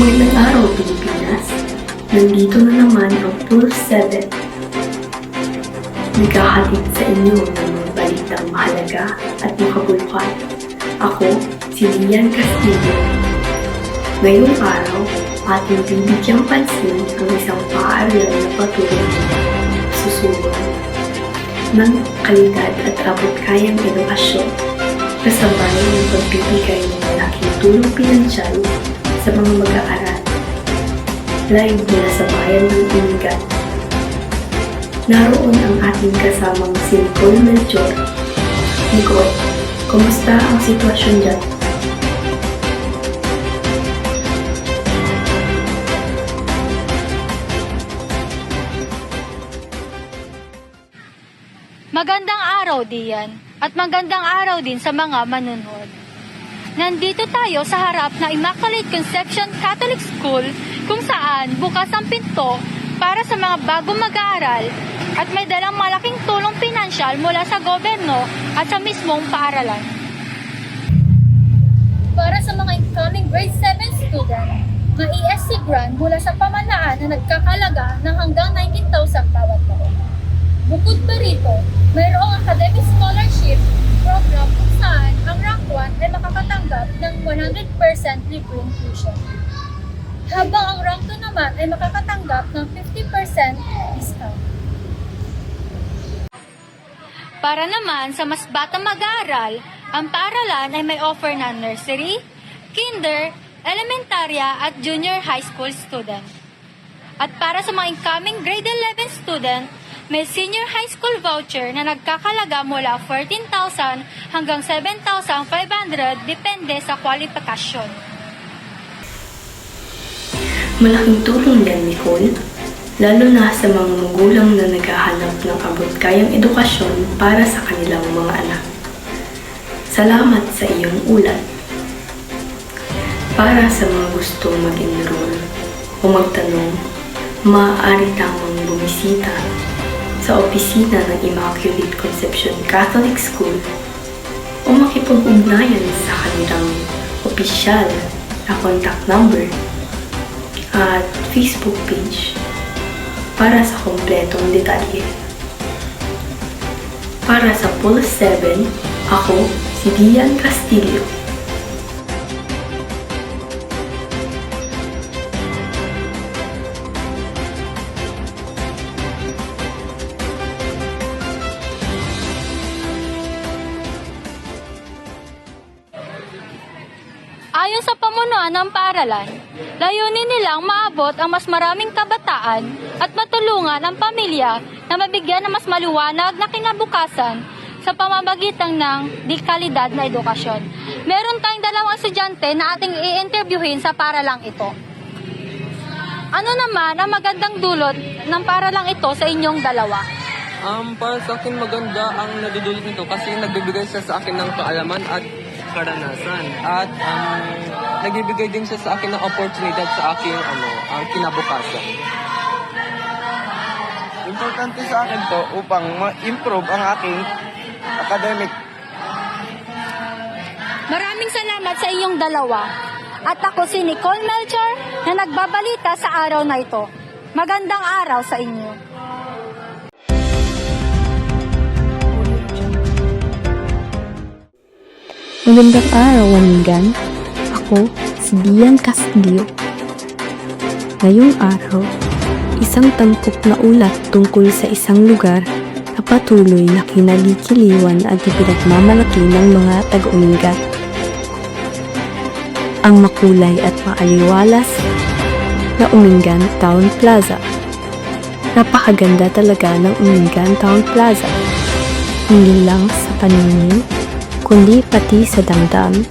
Magandang araw, Pilipinas! Nandito na naman ang Pulse 7. Naghahatid sa inyo ng mga balitang mahalaga at makabuluhan. Ako, si Lian Castillo. Ngayong araw, ating bibigyang pansin ang isang paaralan na patuloy na susunod ng kalidad at abot-kayang edukasyon kasabay ng pagbibigay ng malaking tulong pinansyal sa mga mag-aaral. Live mula sa bayan ng Inigan. Naroon ang ating kasamang si Nicole Melchor. Nicole, kumusta ang sitwasyon dyan? Magandang araw, Dian, at magandang araw din sa mga manunood. Nandito tayo sa harap ng Immaculate Conception Catholic School kung saan bukas ang pinto para sa mga bagong mag-aaral at may dalang malaking tulong pinansyal mula sa gobyerno at sa mismong paaralan. Para sa mga incoming grade 7 student, may ESC grant mula sa pamahalaan na nagkakalaga ng hanggang 19,000 bawat taon. Bukod pa rito, mayroong academic scholarship program kung saan ang rank 1 ay makakatanggap ng 100% libreng tuition. Habang ang rank 2 naman ay makakatanggap ng 50% discount. Para naman sa mas batang mag-aaral, ang paaralan ay may offer na nursery, kinder, elementarya at junior high school student. At para sa mga incoming grade 11 student, may senior high school voucher na nagkakalaga mula 14,000 hanggang 7,500 depende sa kwalifikasyon. Malaking tulong yan, Nicole, lalo na sa mga magulang na naghahanap ng abot-kayang edukasyon para sa kanilang mga anak. Salamat sa iyong ulat. Para sa mga gustong mag-enroll o magtanong, maaari tamang bumisita sa opisina ng Immaculate Conception Catholic School o makipag-ugnayan sa kanilang opisyal na contact number at Facebook page para sa kompletong detalye. Para sa Pulse 7, ako si Lian Castillo. Ayon sa pamunuan ng paaralan, layunin nilang maabot ang mas maraming kabataan at matulungan ang pamilya na mabigyan ng mas maliwanag na kinabukasan sa pamamagitan ng dekalidad na edukasyon. Meron tayong dalawang estudyante na ating i-interviewin sa paaralang ito. Ano naman ang magandang dulot ng paaralang ito sa inyong dalawa? Para sa akin maganda ang nadudulot nito kasi nagbibigay siya sa akin ng kaalaman at karanasan at nagbibigay din siya sa akin ng oportunidad sa aking ang kinabukasan. Importante sa akin to upang ma-improve ang aking academic. Maraming salamat sa inyong dalawa. At ako si Nicole Melchor na nagbabalita sa araw na ito. Magandang araw sa inyo. Magandang araw, Waningan. Ako, si Lian Castillo. Ngayong araw, isang tampok na ulat tungkol sa isang lugar na patuloy na kinagikiliwan at ipinagmamalaki ng mga taga-Umingan. Ang makulay at maaliwalas na Umingan Town Plaza. Napakaganda talaga ng Umingan Town Plaza. Hindi lang sa paningin, kundi pati sa damdam.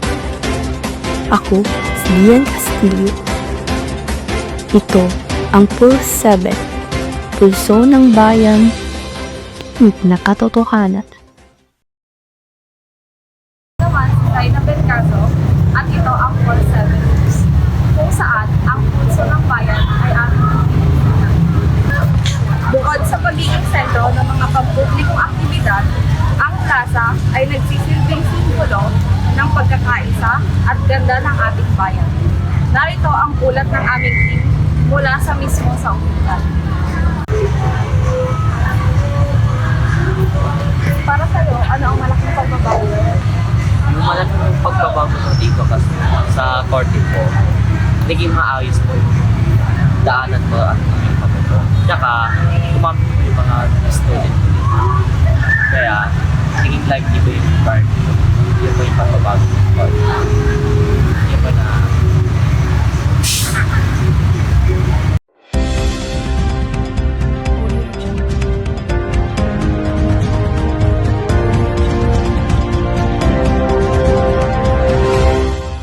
Ako, si Lian Castillo. Ito ang Pulse 7, pulso ng bayan, na katotohanan. Naman si Taina Belcaso at ito ang Pulse 7 News, kung saan ang pulso ng bayan ay aming bukod sa pagiging sentro ng mga pampublikong aktibidad, ang plaza ay nagsisilbing simbolo ng pagkakaisa at ganda ng ating bayan. Narito ang ulat ng aming team mula sa mismo sa ospital. Para sa'yo, ano ang malaking pagbabago? Yung malaking pagbabago ko dito kasi sa korte ko, naging maayos po yung daanan ko at yung pabuto. Tsaka, tumamit po yung mga student ko dito. Kaya, naging lively po yung card. Yun po yung pagbabago ko. Yun po na